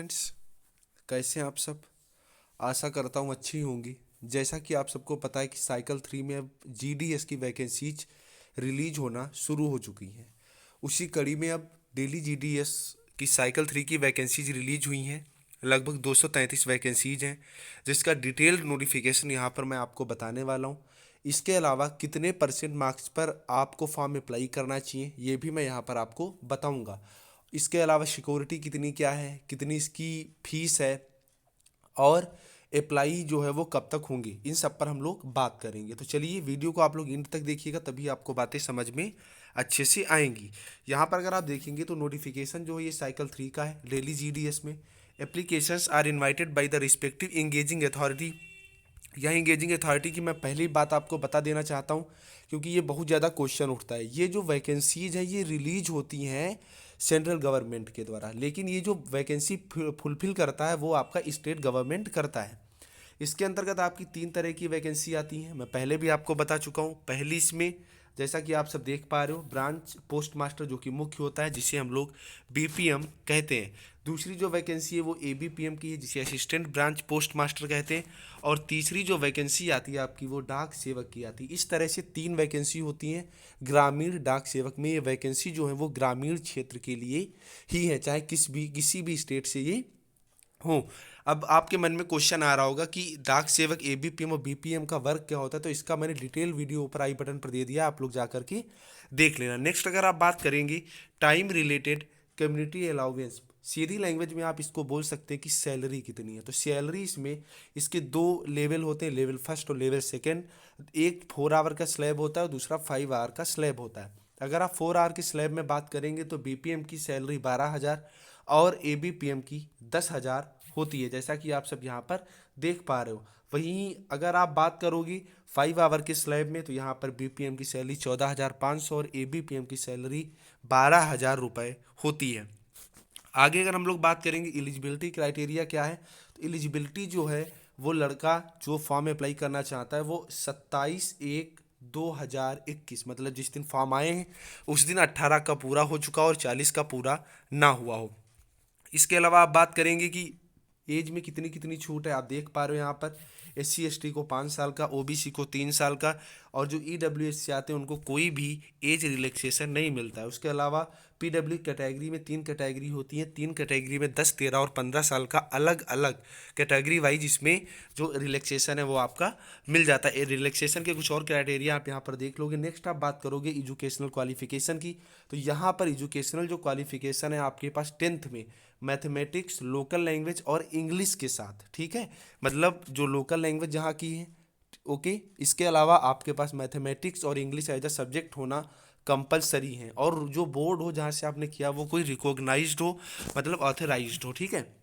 Friends, कैसे हैं आप सब। आशा करता हूँ अच्छी होंगी। जैसा कि आप सबको पता है कि साइकिल 3 में अब जीडीएस की वैकेंसीज रिलीज होना शुरू हो चुकी हैं। उसी कड़ी में अब डेली जीडीएस की साइकिल 3 की वैकेंसीज रिलीज हुई हैं। लगभग 233 वैकेंसीज हैं, जिसका डिटेल्ड नोटिफिकेशन यहाँ पर मैं आपको बताने वाला हूँ। इसके अलावा कितने परसेंट मार्क्स पर आपको फॉर्म अप्लाई करना चाहिए ये भी मैं यहाँ पर आपको बताऊँगा। इसके अलावा सिक्योरिटी कितनी क्या है, कितनी इसकी फीस है, और अप्लाई जो है वो कब तक होंगी, इन सब पर हम लोग बात करेंगे। तो चलिए वीडियो को आप लोग एंड तक देखिएगा, तभी आपको बातें समझ में अच्छे से आएंगी। यहाँ पर अगर आप देखेंगे तो नोटिफिकेशन जो है ये साइकिल 3 का है। डेली जीडीएस में applications are invited by the respective engaging authority. यह इंगेजिंग अथॉरिटी की मैं पहली बात आपको बता देना चाहता हूँ, क्योंकि ये बहुत ज़्यादा क्वेश्चन उठता है। ये जो वैकेंसीज है ये रिलीज होती हैं सेंट्रल गवर्नमेंट के द्वारा, लेकिन ये जो वैकेंसी फुलफिल करता है वो आपका स्टेट गवर्नमेंट करता है। इसके अंतर्गत आपकी 3 तरह की वैकेंसी आती हैं, मैं पहले भी आपको बता चुका हूँ। पहली इसमें जैसा कि आप सब देख पा रहे हो, ब्रांच पोस्ट मास्टर जो कि मुख्य होता है, जिसे हम लोग बीपीएम कहते हैं। दूसरी जो वैकेंसी है वो एबीपीएम की है, जिसे असिस्टेंट ब्रांच पोस्ट मास्टर कहते हैं। और तीसरी जो वैकेंसी आती है आपकी वो डाक सेवक की आती है। इस तरह से 3 वैकेंसी होती हैं ग्रामीण डाक सेवक में। ये वैकेंसी जो है वो ग्रामीण क्षेत्र के लिए ही है, चाहे किसी भी स्टेट से ये हो। अब आपके मन में क्वेश्चन आ रहा होगा कि डाक सेवक एबीपीएम और बीपीएम का वर्क क्या होता है, तो इसका मैंने डिटेल वीडियो ऊपर आई बटन पर दे दिया, आप लोग जाकर के देख लेना। नेक्स्ट अगर आप बात करेंगे टाइम रिलेटेड कम्युनिटी अलाउंस, सीधी लैंग्वेज में आप इसको बोल सकते हैं कि सैलरी कितनी है। तो सैलरी इसमें इसके 2 लेवल होते हैं, लेवल फर्स्ट और लेवल सेकेंड। एक 4 आवर का स्लैब होता है और दूसरा 5 आवर का स्लैब होता है। अगर आप 4 आवर के स्लैब में बात करेंगे तो बीपीएम की सैलरी 12,000 और एबीपीएम की 10,000 होती है, जैसा कि आप सब यहाँ पर देख पा रहे हो। वहीं अगर आप बात करोगी 5 आवर के स्लैब में, तो यहाँ पर बीपीएम की सैलरी 14,500 और एबीपीएम की सैलरी 12,000 रुपये होती है। आगे अगर हम लोग बात करेंगे एलिजिबिलिटी क्राइटेरिया क्या है, तो एलिजिबिलिटी जो है वो लड़का जो फॉर्म अप्लाई करना चाहता है वो 27/1/2021, मतलब जिस दिन फॉर्म आए हैं उस दिन 18 का पूरा हो चुका और 40 का पूरा ना हुआ हो। इसके अलावा आप बात करेंगे कि एज में कितनी कितनी छूट है, आप देख पा रहे हो यहाँ पर SC ST को 5 साल का, OBC को 3 साल का, और जो EWS से आते हैं उनको कोई भी एज रिलैक्सेशन नहीं मिलता है। उसके अलावा PW कैटेगरी में 3 कैटेगरी होती हैं, 3 कैटेगरी में 10, 13 और 15 साल का अलग अलग कैटेगरी वाइज इसमें जो रिलैक्सेशन है वो आपका मिल जाता है। रिलैक्सेशन के कुछ और क्राइटेरिया आप यहाँ पर देख लोगे। नेक्स्ट आप बात करोगे एजुकेशनल क्वालिफिकेशन की, तो यहाँ पर एजुकेशनल जो क्वालिफिकेशन है आपके पास 10th में मैथमेटिक्स, लोकल लैंग्वेज और इंग्लिश के साथ, ठीक है, मतलब जो लोकल लैंग्वेज जहाँ की है, ओके। इसके अलावा आपके पास मैथमेटिक्स और इंग्लिश एज अ सब्जेक्ट होना कंपलसरी है, और जो बोर्ड हो जहाँ से आपने किया वो कोई रिकॉग्नाइज्ड हो, मतलब ऑथराइज्ड हो, ठीक है।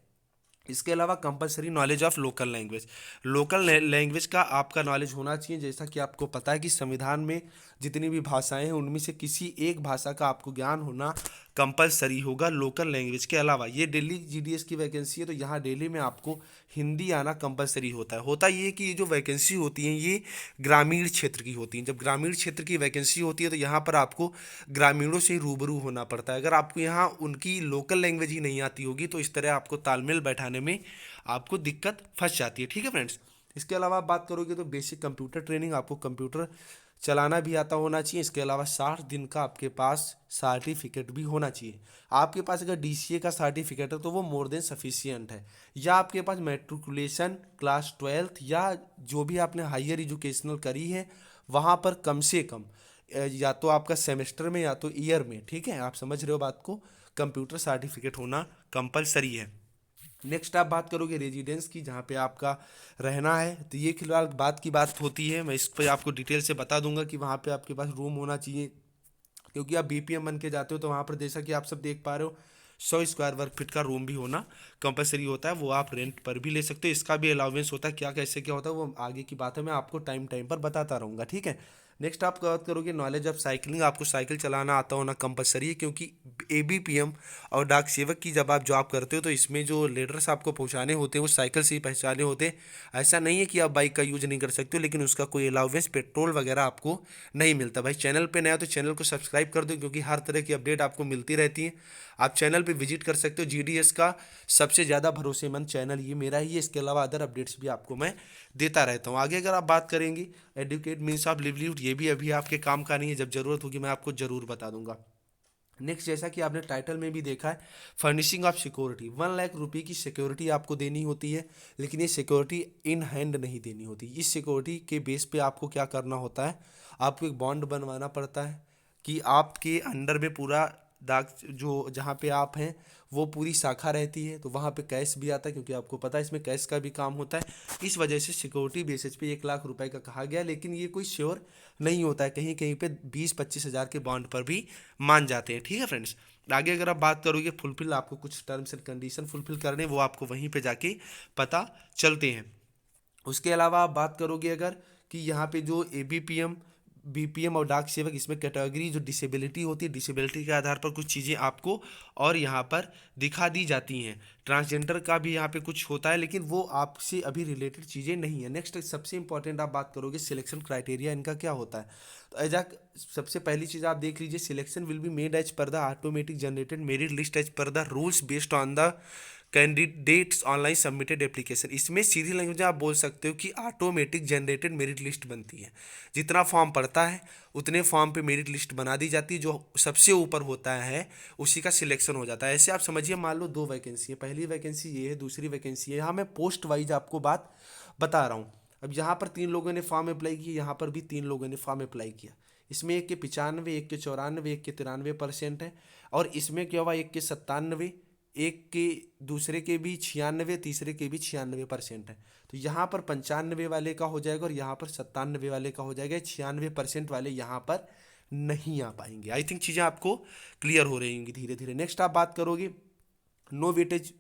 इसके अलावा compulsory knowledge of local language, local language का आपका नॉलेज होना चाहिए। जैसा कि आपको पता है कि संविधान में जितनी भी भाषाएं हैं उनमें से किसी एक भाषा का आपको ज्ञान होना कंपलसरी होगा लोकल लैंग्वेज के अलावा। ये दिल्ली जीडीएस की वैकेंसी है, तो यहाँ दिल्ली में आपको हिंदी आना कंपलसरी होता है। होता ये कि ये जो वैकेंसी होती हैं ये ग्रामीण क्षेत्र की होती हैं। जब ग्रामीण क्षेत्र की वैकेंसी होती है तो यहाँ पर आपको ग्रामीणों से रूबरू होना पड़ता है। अगर आपको यहाँ उनकी लोकल लैंग्वेज ही नहीं आती होगी तो इस तरह आपको तालमेल बैठाने में आपको दिक्कत फंस जाती है, ठीक है फ्रेंड्स। इसके अलावा आप बात करोगे तो बेसिक कंप्यूटर ट्रेनिंग, आपको कंप्यूटर चलाना भी आता होना चाहिए। इसके अलावा 60 दिन का आपके पास सर्टिफिकेट भी होना चाहिए। आपके पास अगर DCA का सर्टिफिकेट है तो वो मोर देन सफिशियंट है, या आपके पास मैट्रिकुलेशन क्लास 12th या जो भी आपने हायर एजुकेशनल करी है वहाँ पर कम से कम या तो आपका सेमेस्टर में या तो ईयर में, ठीक है, आप समझ रहे हो बात को, कंप्यूटर सर्टिफिकेट होना कंपलसरी है। नेक्स्ट आप बात करोगे रेजिडेंस की, जहाँ पे आपका रहना है, तो ये फिलहाल बात की बात होती है। मैं इस पर आपको डिटेल से बता दूंगा कि वहाँ पे आपके पास रूम होना चाहिए, क्योंकि आप बीपीएम बन के जाते हो तो वहाँ पर जैसा कि आप सब देख पा रहे हो 100 स्क्वायर वर्ग फीट का रूम भी होना कंपलसरी होता है। वो आप रेंट पर भी ले सकते हो, इसका भी अलाउंस होता है। क्या कैसे क्या होता है वो आगे की बात है, मैं आपको टाइम टाइम पर बताता रहूँगा, ठीक है। नेक्स्ट आप बात करोगे नॉलेज ऑफ साइकिलिंग। आपको साइकिल चलाना आता होना कंपलसरी है, क्योंकि एबीपीएम और डाक सेवक की जब आप जॉब करते हो तो इसमें जो लेटर्स आपको पहुंचाने होते हैं वो साइकिल से ही पहुंचाने होते हैं। ऐसा नहीं है कि आप बाइक का यूज नहीं कर सकते हो, लेकिन उसका कोई अलाउंस पेट्रोल वगैरह आपको नहीं मिलता। भाई चैनल पे नया तो चैनल को सब्सक्राइब कर दो, क्योंकि हर तरह की अपडेट आपको मिलती रहती है। आप चैनल पे विजिट कर सकते हो। जीडीएस का सबसे ज़्यादा भरोसेमंद चैनल ये मेरा ही है। इसके अलावा अदर अपडेट्स भी आपको मैं देता रहता हूँ। आगे अगर आप बात करेंगे एडुकेट मीन्स ऑफ लिवलीहुड, ये भी अभी आपके काम का नहीं है, जब जरूरत होगी मैं आपको जरूर बता दूंगा। नेक्स्ट, जैसा कि आपने टाइटल में भी देखा है, फर्निशिंग ऑफ सिक्योरिटी। 1 लाख रुपए की सिक्योरिटी आपको देनी होती है, लेकिन ये सिक्योरिटी इन हैंड नहीं देनी होती। इस सिक्योरिटी के बेस पे आपको क्या करना होता है, आपको एक बॉन्ड बनवाना पड़ता है कि आपके अंडर में पूरा डाक जो जहाँ पे आप हैं वो पूरी शाखा रहती है, तो वहाँ पे कैश भी आता है, क्योंकि आपको पता है इसमें कैश का भी काम होता है। इस वजह से सिक्योरिटी बेसिस पे 1 लाख रुपए का कहा गया, लेकिन ये कोई श्योर नहीं होता है। कहीं कहीं पे 20-25 हज़ार के बॉन्ड पर भी मान जाते हैं। ठीक है फ्रेंड्स, आगे अगर आप बात करोगे फुलफिल, आपको कुछ टर्म्स एंड कंडीशन फुलफिल करने, वो आपको वहीं पे जाके पता चलते हैं। उसके अलावा आप बात करोगे अगर कि यहाँ पे जो एबीपीएम, बीपीएम और डाक सेवक, इसमें कैटेगरी जो डिसेबिलिटी होती है, डिसेबिलिटी के आधार पर कुछ चीज़ें आपको और यहाँ पर दिखा दी जाती हैं। ट्रांसजेंडर का भी यहाँ पे कुछ होता है, लेकिन वो आपसे अभी रिलेटेड चीज़ें नहीं है। नेक्स्ट सबसे इंपॉर्टेंट आप बात करोगे सिलेक्शन क्राइटेरिया, इनका क्या होता है। तो एज सबसे पहली चीज़ आप देख लीजिए, selection will be made as per the automatic generated merit list as per the rules based on the candidates online submitted application. इसमें सीधी लैंग्वेज में आप बोल सकते हो कि ऑटोमेटिक जनरेटेड मेरिट लिस्ट बनती है। जितना फॉर्म पड़ता है उतने फॉर्म पे मेरिट लिस्ट बना दी जाती है, जो सबसे ऊपर होता है उसी का सिलेक्शन हो जाता है। ऐसे आप समझिए, मान लो 2 वैकेंसी है, पहली वैकेंसी ये है, दूसरी वैकेंसी है। यहाँ मैं पोस्ट वाइज आपको बात बता रहा हूँ। अब यहाँ पर 3 लोगों ने फॉर्म अप्लाई किया, यहाँ पर भी 3 लोगों ने फॉर्म अप्लाई किया। इसमें एक के 95, एक के 94, एक के 93% है, और इसमें क्या हुआ, एक के 97, एक के दूसरे के भी 96, तीसरे के भी 96% है। तो यहाँ पर 95 वाले का हो जाएगा और यहाँ पर 97 वाले का हो जाएगा। 96% वाले यहाँ पर नहीं आ पाएंगे। आई थिंक चीज़ें आपको क्लियर हो रही होंगी धीरे धीरे। नेक्स्ट आप बात करोगे, no weightage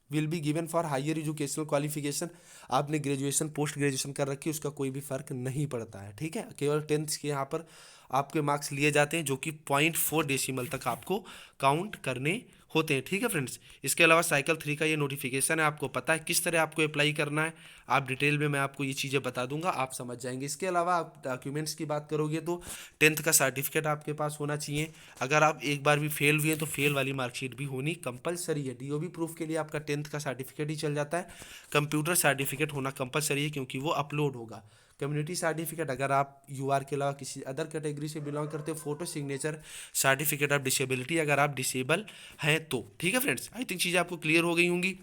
will be given for higher educational qualification. आपने ग्रेजुएशन पोस्ट ग्रेजुएशन कर रखी है, उसका कोई भी फर्क नहीं पड़ता है। ठीक है, केवल 10th के यहाँ पर आपके मार्क्स लिए जाते हैं, जो कि 0.4 डेसिमल तक आपको काउंट करने होते हैं। ठीक है फ्रेंड्स, इसके अलावा साइकिल 3 का ये नोटिफिकेशन है, आपको पता है किस तरह आपको अप्लाई करना है। आप डिटेल में मैं आपको ये चीज़ें बता दूंगा, आप समझ जाएंगे। इसके अलावा आप डॉक्यूमेंट्स की बात करोगे तो 10th का सर्टिफिकेट आपके पास होना चाहिए। अगर आप एक बार भी फेल हुए हैं तो फेल वाली मार्कशीट भी होनी कंपलसरी है। डीओबी प्रूफ के लिए आपका 10th का सर्टिफिकेट ही चल जाता है। कंप्यूटर सर्टिफिकेट होना कंपलसरी है, क्योंकि वो अपलोड होगा। कम्युनिटी सर्टिफिकेट, अगर आप यूआर के अलावा किसी अदर कैटेगरी से बिलोंग करते हो। Photo signature certificate of disability, अगर आप डिसेबल हैं तो। ठीक है फ्रेंड्स, आई थिंक चीज़ें आपको क्लियर हो गई होंगी।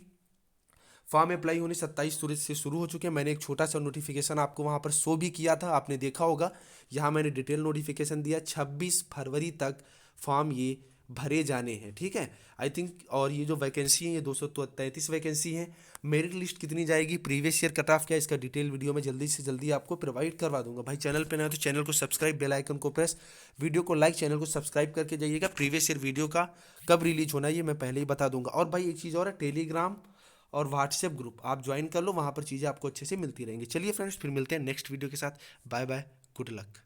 फॉर्म अप्लाई होने 27 तारीख से शुरू हो चुके हैं। मैंने एक छोटा सा नोटिफिकेशन आपको वहाँ पर शो भी किया था, आपने देखा होगा। यहाँ मैंने डिटेल नोटिफिकेशन दिया, 26 फरवरी तक फॉर्म ये भरे जाने हैं। ठीक है, आई थिंक। और ये जो वैकेंसी है ये 233 वैकेंसी है। मेरिट लिस्ट कितनी जाएगी, प्रीवियस ईयर कट ऑफ क्या है, इसका डिटेल वीडियो में जल्दी से जल्दी आपको प्रोवाइड करवा दूंगा। भाई चैनल पे नया तो चैनल को सब्सक्राइब, बेल आइकन को प्रेस, वीडियो को लाइक, चैनल को सब्सक्राइब करके जाइएगा। प्रीवियस ईयर वीडियो का कब रिलीज होना है ये मैं पहले ही बता दूंगा। और भाई एक चीज़ और है, टेलीग्राम और व्हाट्सएप ग्रुप आप ज्वाइन कर लो, वहाँ पर चीज़ें आपको अच्छे से मिलती रहेंगी। चलिए फ्रेंड्स, फिर मिलते हैं नेक्स्ट वीडियो के साथ। Bye bye, good luck.